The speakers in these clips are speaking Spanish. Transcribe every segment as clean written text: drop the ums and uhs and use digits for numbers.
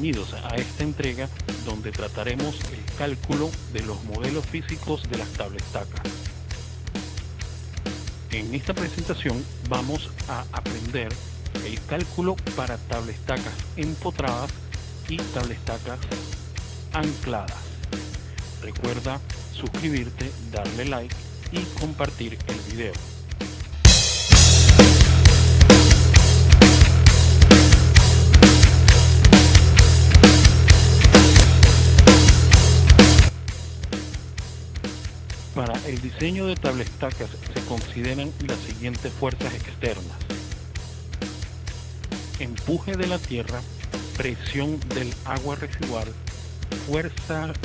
Bienvenidos a esta entrega donde trataremos el cálculo de los modelos físicos de las tablestacas. En esta presentación vamos a aprender el cálculo para tablestacas empotradas y tablestacas ancladas. Recuerda suscribirte, darle like y compartir el video. Para el diseño de tablestacas se consideran las siguientes fuerzas externas: empuje de la tierra, presión del agua residual, fuerzas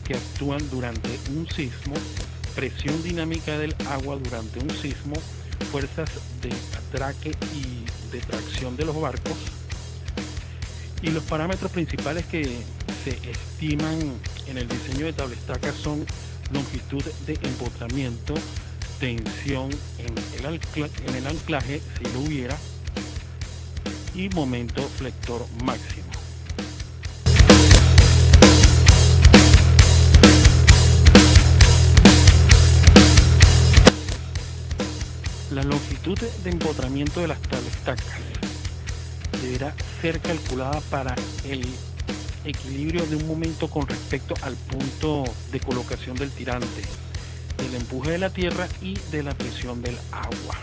que actúan durante un sismo, presión dinámica del agua durante un sismo, fuerzas de atraque y de tracción de los barcos. Y los parámetros principales que se estiman en el diseño de tablestacas son longitud de empotramiento, tensión en el anclaje si lo hubiera, y momento flector máximo. La longitud de empotramiento de las tablestacas deberá ser calculada para el equilibrio de un momento con respecto al punto de colocación del tirante, del empuje de la tierra y de la presión del agua.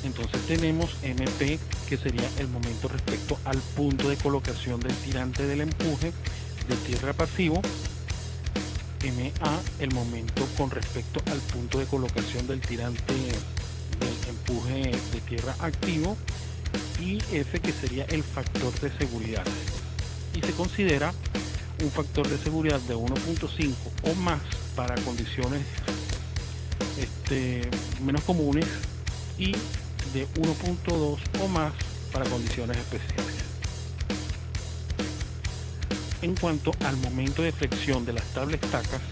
Entonces tenemos MP, que sería el momento respecto al punto de colocación del tirante del empuje de tierra pasivo, MA, el momento con respecto al punto de colocación del tirante del empuje de tierra activo, y F, que sería el factor de seguridad, y se considera un factor de seguridad de 1.5 o más para condiciones menos comunes y de 1.2 o más para condiciones especiales. En cuanto al momento de flexión de las tablestacas,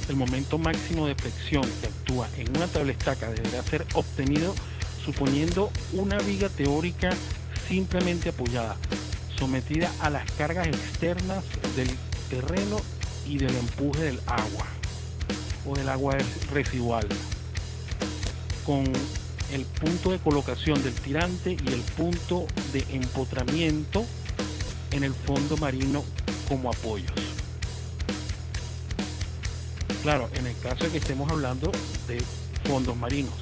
el momento máximo de flexión que actúa en una tablestaca deberá ser obtenido suponiendo una viga teórica simplemente apoyada, sometida a las cargas externas del terreno y del empuje del agua o del agua residual, con el punto de colocación del tirante y el punto de empotramiento en el fondo marino como apoyos. Claro, en el caso de que estemos hablando de fondos marinos,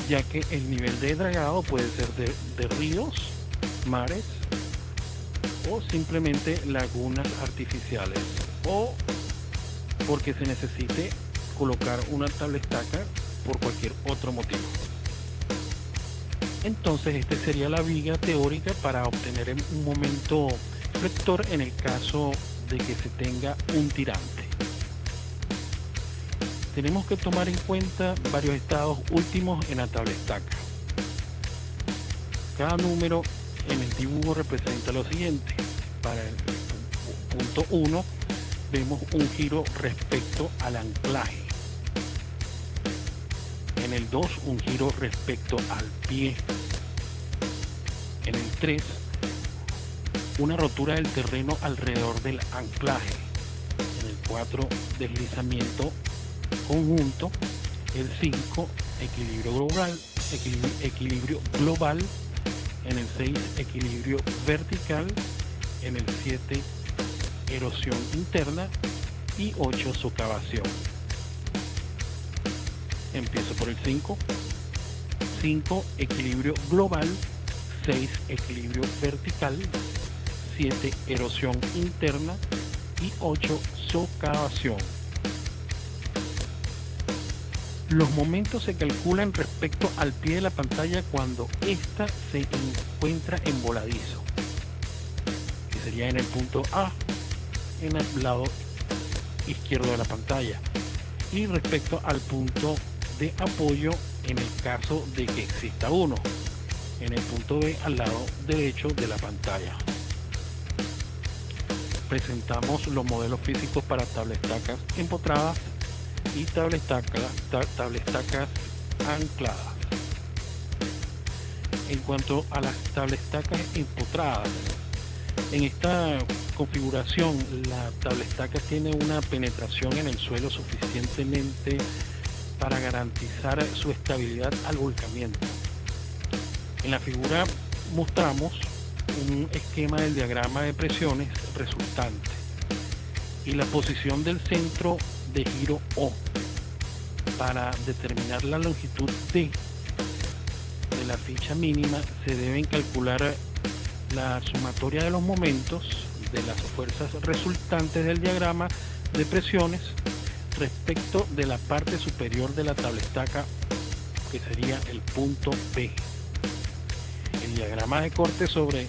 ya que el nivel de dragado puede ser de ríos, mares o simplemente lagunas artificiales, o porque se necesite colocar una tablestaca por cualquier otro motivo. Entonces esta sería la viga teórica para obtener un momento flector en el caso de que se tenga un tirante. Tenemos que tomar en cuenta varios estados últimos en la tablestaca. Cada número en el dibujo representa lo siguiente. Para el punto 1 vemos un giro respecto al anclaje. En el 2 un giro respecto al pie. En el 3 una rotura del terreno alrededor del anclaje. En el 4 deslizamiento conjunto. El 5 equilibrio global. En el 6 equilibrio vertical. En el 7 erosión interna y 8 socavación. Empiezo por el 5. 5 equilibrio global, 6 equilibrio vertical, 7 erosión interna y 8 socavación. Los momentos se calculan respecto al pie de la pantalla cuando ésta se encuentra en voladizo, que sería en el punto A, en el lado izquierdo de la pantalla, y respecto al punto de apoyo en el caso de que exista uno, en el punto B al lado derecho de la pantalla. Presentamos los modelos físicos para tablestacas empotradas y tablestacas ancladas. En cuanto a las tablestacas empotradas, en esta configuración la tablestaca tiene una penetración en el suelo suficientemente para garantizar su estabilidad al volcamiento. En la figura mostramos un esquema del diagrama de presiones resultante y la posición del centro de giro O. Para determinar la longitud D de la ficha mínima se deben calcular la sumatoria de los momentos de las fuerzas resultantes del diagrama de presiones respecto de la parte superior de la tablestaca, que sería el punto P. El diagrama de corte sobre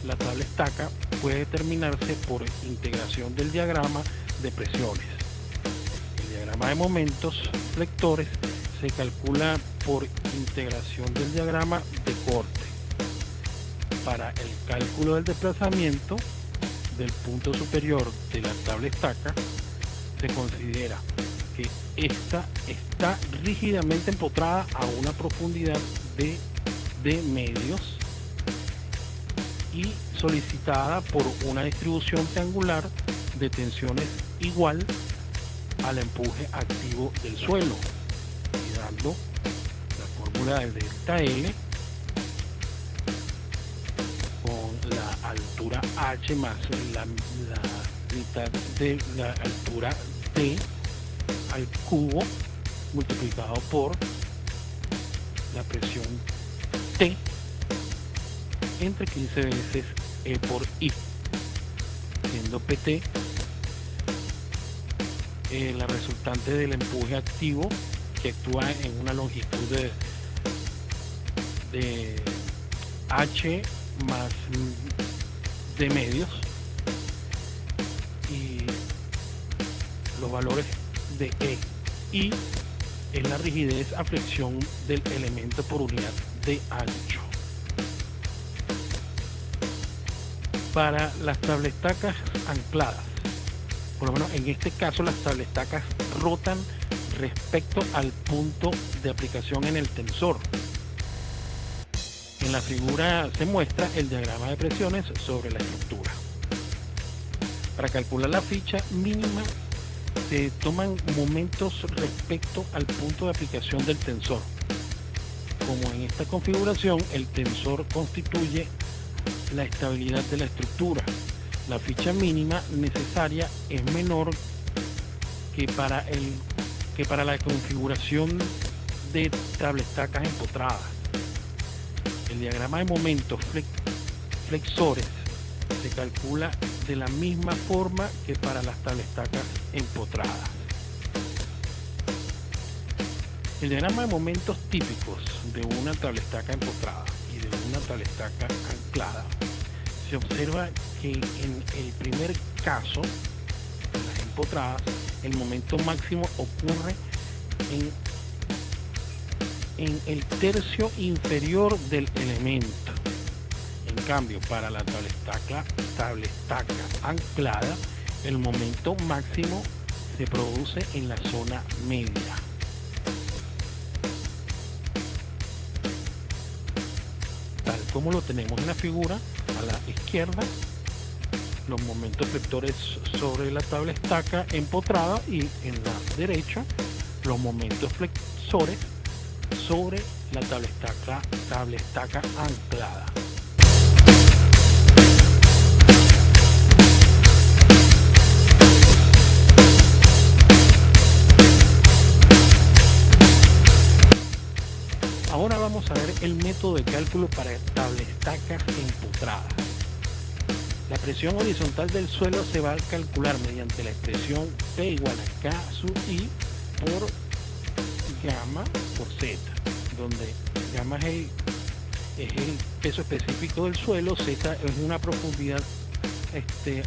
la tablestaca puede determinarse por integración del diagrama de presiones. El diagrama de momentos flectores se calcula por integración del diagrama de corte. Para el cálculo del desplazamiento del punto superior de la tablestaca se considera que ésta está rígidamente empotrada a una profundidad de D medios y solicitada por una distribución triangular de tensiones igual al empuje activo del suelo, y dando la fórmula del delta L con la altura H más la mitad de la altura D al cubo multiplicado por la presión T entre 15 veces E por I, siendo PT la resultante del empuje activo que actúa en una longitud de H más D medios, y los valores de E y es la rigidez a flexión del elemento por unidad de ancho. Para las tablestacas ancladas, por lo menos en este caso las tablestacas rotan respecto al punto de aplicación en el tensor. En la figura se muestra el diagrama de presiones sobre la estructura. Para calcular la ficha mínima se toman momentos respecto al punto de aplicación del tensor. Como en esta configuración el tensor constituye la estabilidad de la estructura, la ficha mínima necesaria es menor que para la configuración de tablestacas empotradas. El diagrama de momentos flexores se calcula de la misma forma que para las tablestacas empotradas. El diagrama de momentos típicos de una tablestaca empotrada y de una tablestaca anclada, se observa que en el primer caso, en las empotradas, el momento máximo ocurre en el tercio inferior del elemento. En cambio, para la tablestaca anclada, el momento máximo se produce en la zona media. Tal como lo tenemos en la figura, a la izquierda, los momentos flectores sobre la tablestaca empotrada, y en la derecha, los momentos flexores sobre la tablestaca anclada. Ahora vamos a ver el método de cálculo para tablestacas empotradas. La presión horizontal del suelo se va a calcular mediante la expresión P igual a K sub I por gamma por Z, donde gamma es el peso específico del suelo, Z es una profundidad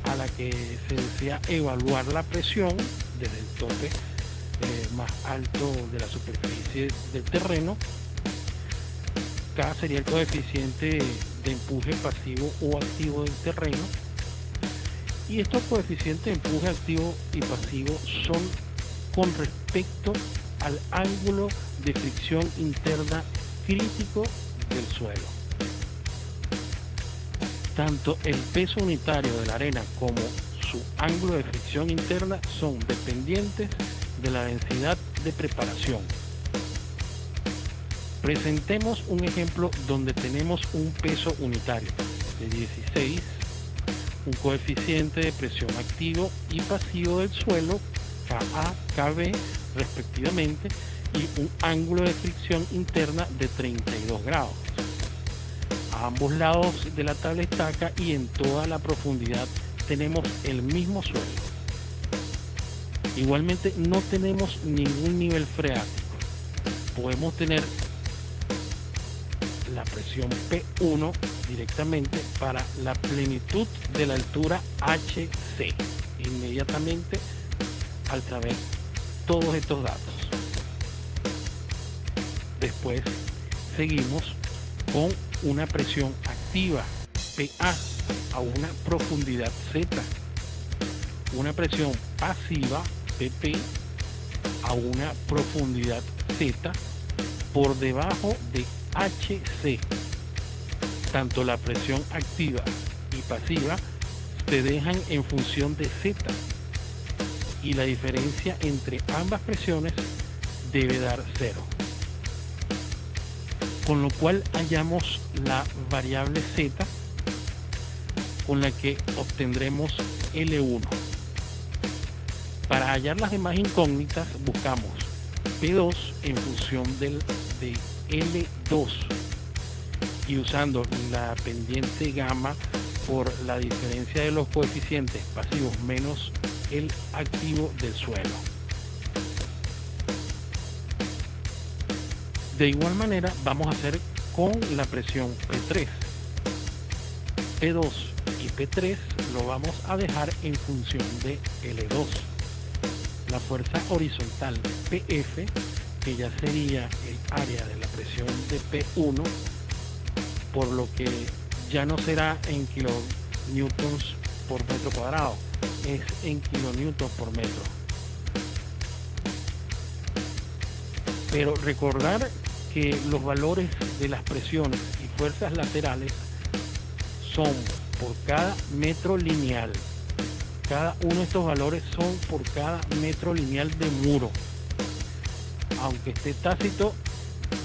a la que se desea evaluar la presión desde el tope más alto de la superficie del terreno. K sería el coeficiente de empuje pasivo o activo del terreno, y estos coeficientes de empuje activo y pasivo son con respecto al ángulo de fricción interna crítico del suelo. Tanto el peso unitario de la arena como su ángulo de fricción interna son dependientes de la densidad de preparación. Presentemos un ejemplo donde tenemos un peso unitario de 16, un coeficiente de presión activo y pasivo del suelo, Ka, Kb respectivamente, y un ángulo de fricción interna de 32 grados. A ambos lados de la tabla estaca y en toda la profundidad tenemos el mismo suelo. Igualmente no tenemos ningún nivel freático. Podemos tener la presión P1 directamente para la plenitud de la altura HC inmediatamente al saber todos estos datos. Después seguimos con una presión activa PA a una profundidad Z, una presión pasiva PP a una profundidad Z por debajo de HC. Tanto la presión activa y pasiva se dejan en función de Z y la diferencia entre ambas presiones debe dar 0. Con lo cual hallamos la variable Z con la que obtendremos L1. Para hallar las demás incógnitas buscamos P2 en función de L2 y usando la pendiente gamma por la diferencia de los coeficientes pasivos menos el activo del suelo. De igual manera vamos a hacer con la presión P3. P2 y P3 lo vamos a dejar en función de L2. La fuerza horizontal PF, que ya sería el área de la presión de P1, por lo que ya no será en kilonewtons por metro cuadrado, es en kilonewtons por metro. Pero recordar que los valores de las presiones y fuerzas laterales son por cada metro lineal. Cada uno de estos valores son por cada metro lineal de muro. Aunque esté tácito,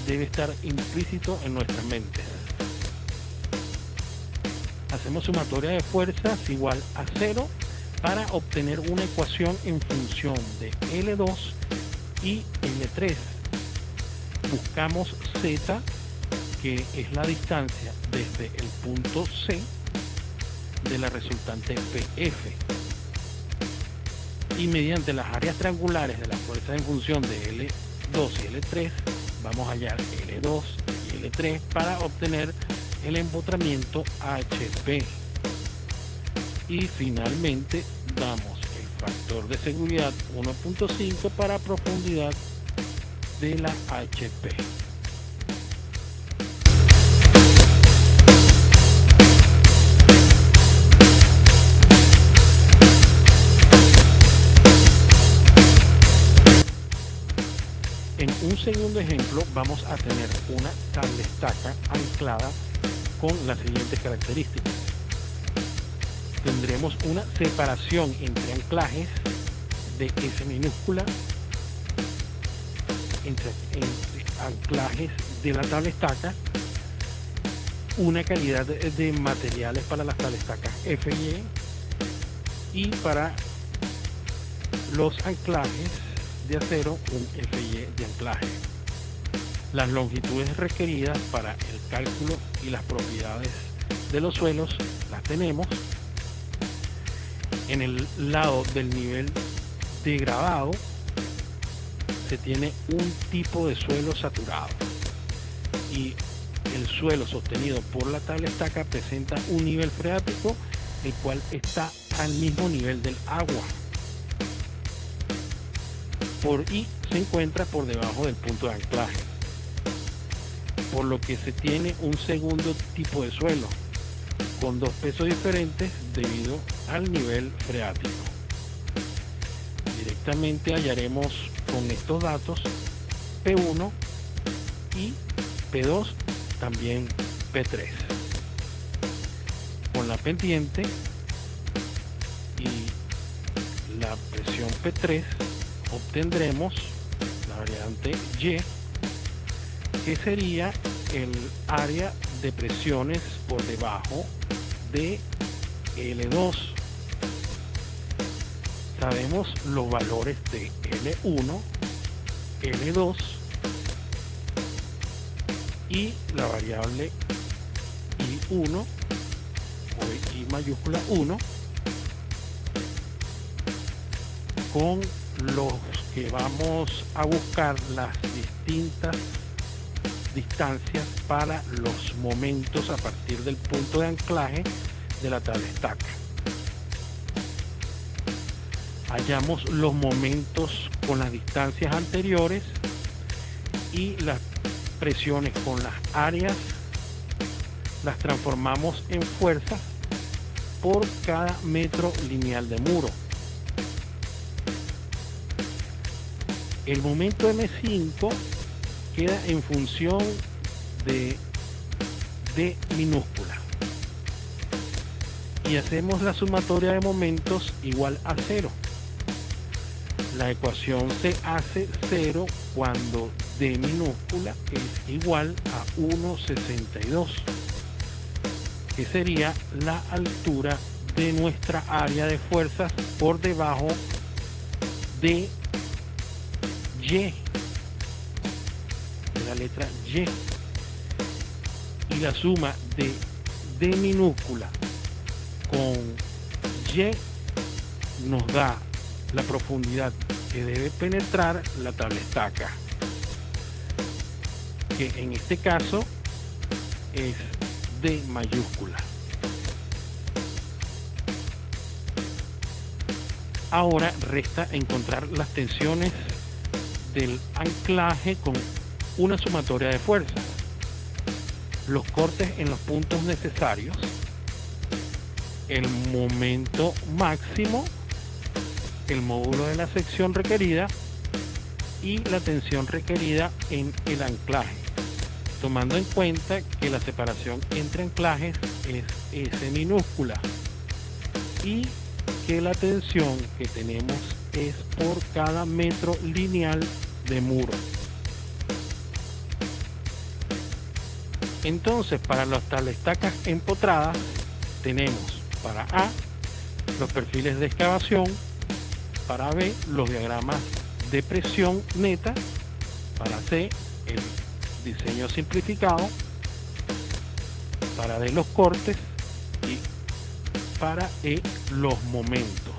debe estar implícito en nuestras mentes. Hacemos sumatoria de fuerzas igual a 0 para obtener una ecuación en función de L2 y L3. Buscamos Z, que es la distancia desde el punto C de la resultante PF. Y mediante las áreas triangulares de las fuerzas en función de L2 y L3, vamos a hallar L2 y L3 para obtener el empotramiento HP. Y finalmente damos el factor de seguridad 1.5 para profundidad de la HP. En un segundo ejemplo vamos a tener una tabla estaca anclada con las siguientes características. Tendremos una separación entre anclajes de S minúscula, entre anclajes de la tabla estaca, una calidad de materiales para las tablas estacas FY y para los anclajes de acero un FY de anclaje. Las longitudes requeridas para el cálculo y las propiedades de los suelos las tenemos. En el lado del nivel de grabado se tiene un tipo de suelo saturado y el suelo sostenido por la tabla estaca presenta un nivel freático el cual está al mismo nivel del agua y se encuentra por debajo del punto de anclaje, por lo que se tiene un segundo tipo de suelo con dos pesos diferentes debido al nivel freático. Directamente hallaremos con estos datos P1 y P2 también P3. Con la pendiente y la presión P3 obtendremos la variante Y, que sería el área de presiones por debajo de L2. Sabemos los valores de L1, L2 y la variable I1 o I mayúscula 1 con los que vamos a buscar las distintas distancias para los momentos a partir del punto de anclaje de la tabla estaca. Hallamos los momentos con las distancias anteriores y las presiones con las áreas las transformamos en fuerzas por cada metro lineal de muro. El momento M5 queda en función de D minúscula y hacemos la sumatoria de momentos igual a 0. La ecuación se hace 0 cuando D minúscula es igual a 1,62, que sería la altura de nuestra área de fuerzas por debajo de Y, de la letra Y. Y la suma de D minúscula con Y nos da la profundidad que debe penetrar la tabla estaca, que en este caso es D mayúscula. Ahora resta encontrar las tensiones del anclaje con una sumatoria de fuerzas, los cortes en los puntos necesarios, el momento máximo, el módulo de la sección requerida y la tensión requerida en el anclaje, tomando en cuenta que la separación entre anclajes es S minúscula y que la tensión que tenemos es por cada metro lineal de muro. Entonces, para las tablaestacas empotradas tenemos para A los perfiles de excavación, para B los diagramas de presión neta, para C el diseño simplificado, para D los cortes y para E los momentos.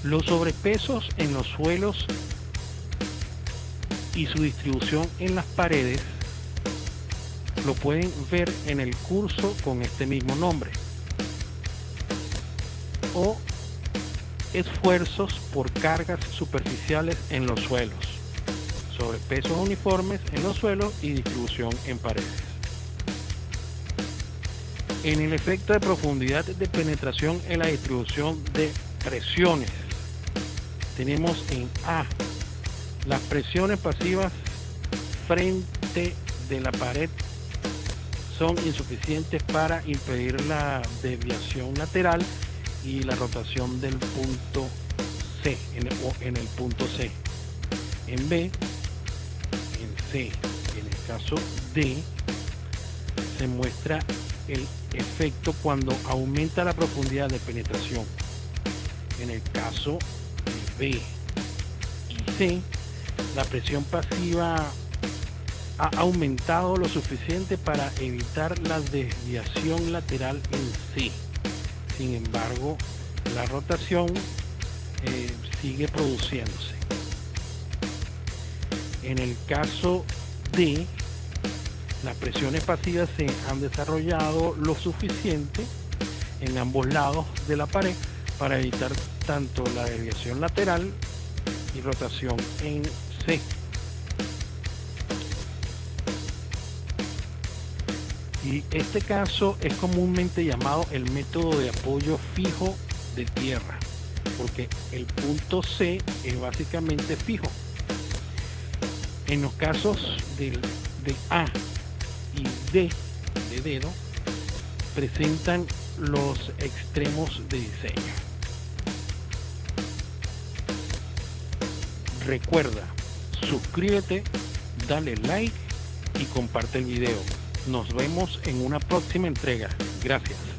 Los sobrepesos en los suelos y su distribución en las paredes lo pueden ver en el curso con este mismo nombre, o esfuerzos por cargas superficiales en los suelos, sobrepesos uniformes en los suelos y distribución en paredes. En el efecto de profundidad de penetración en la distribución de presiones, tenemos en A las presiones pasivas frente de la pared son insuficientes para impedir la desviación lateral y la rotación del punto C, en el punto C. En B, en C, en el caso D, se muestra el efecto cuando aumenta la profundidad de penetración. En el caso de B y C, la presión pasiva ha aumentado lo suficiente para evitar la desviación lateral en C. Sin embargo, la rotación sigue produciéndose. En el caso D, las presiones pasivas se han desarrollado lo suficiente en ambos lados de la pared para evitar tanto la desviación lateral y rotación en C. Y este caso es comúnmente llamado el método de apoyo fijo de tierra, porque el punto C es básicamente fijo. En los casos de A y D de dedo presentan los extremos de diseño. Recuerda, suscríbete, dale like y comparte el video. Nos vemos en una próxima entrega. Gracias.